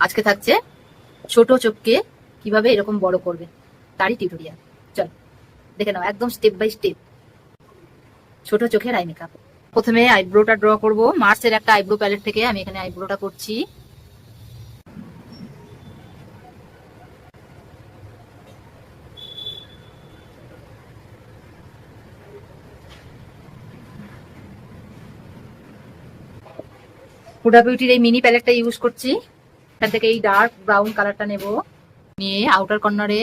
আজকে থাকছে ছোট চোখকে কিভাবে এরকম বড় করবে তারই টিউটোরিয়াল। চল দেখে নাও, একদম স্টেপ বাই স্টেপ ছোট চোখের আই মেকআপ। প্রথমে আইব্রোটা ড্র করব। মার্সের একটা আইব্রো প্যালেট থেকে আমি এখানে আইব্রোটা করছি। হুডা বিউটির এই মিনি প্যালেটটা ইউজ করছি। এখান থেকে এই ডার্ক ব্রাউন কালারটা নেব, নিয়ে আউটার কর্নারে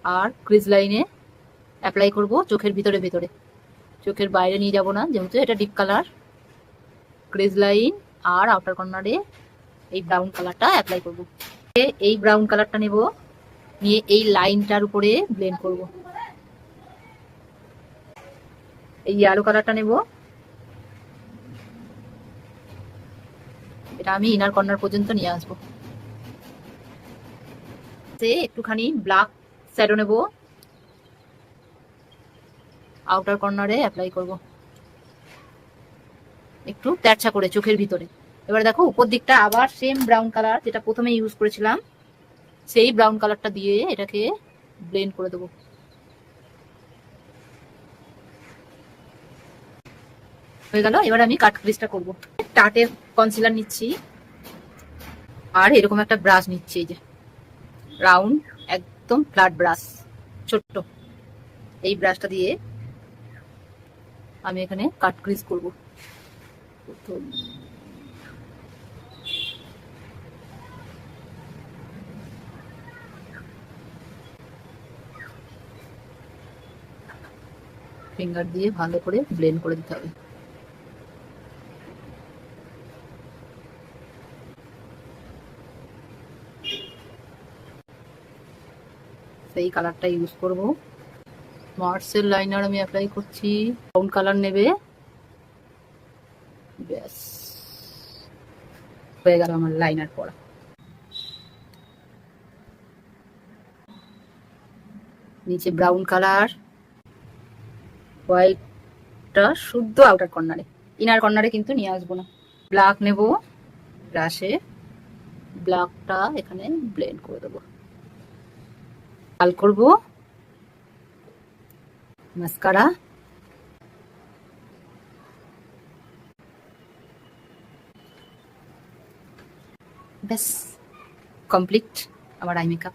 আর ক্রিজ লাইনে অ্যাপ্লাই করব চোখের ভিতরে ভিতরে, চোখের বাইরে নিয়ে যাব না, যেহেতু এটা ডিপ কালার। ক্রিজ লাইন আর আউটার কর্নারে এই ব্রাউন কালারটা অ্যাপ্লাই করব। এই ব্রাউন কালারটা নেব, নিয়ে এই লাইনটার উপরে ব্লেন্ড করব। এই ইয়েলো কালারটা নেব, এটা আমি ইনার কর্নার পর্যন্ত নিয়ে আসবো। একটুখানি ব্ল্যাক শ্যাডো নেব, আউটার কর্নারে অ্যাপ্লাই করব একটু তেরছা করে চোখের ভিতরে। এবার দেখো উপর দিকটা আবার সেম ব্রাউন কালার যেটা প্রথমে ইউজ করেছিলাম, সেই ব্রাউন কালারটা দিয়ে এটাকে ব্লেন্ড করে দেবো। হয়ে গেল। এবার আমি কাট ক্রিজটা করব। টাটের কনসিলার নিচ্ছি আর এরকম একটা ব্রাশ নিচ্ছি, এই যে রাউন্ড একদম ফ্ল্যাট ব্রাশ, ছোট্ট এই ব্রাশটা দিয়ে আমি এখানে কাট ক্রিজ করব। ফিঙ্গার দিয়ে ভালো করে ব্লেন্ড করে দিতে হবে। সেই কালারটা ইউজ করব। মার্সেল লাইনার আমি অ্যাপ্লাই করছি, ব্রাউন কালার নেবে। ব্যাস হয়ে গেল আমার লাইনার পরা। নিচে ব্রাউন কালার, হোয়াইটটা শুদ্ধ আউটার কর্নারে, ইনার কর্নারে কিন্তু নিয়ে আসবো না। ব্ল্যাক নেব, ব্রাশে ব্ল্যাকটা এখানে ব্লেন্ড করে দেবো। লাল করব, মাস্কারা, ব্যাস কমপ্লিট আমার আই মেকআপ।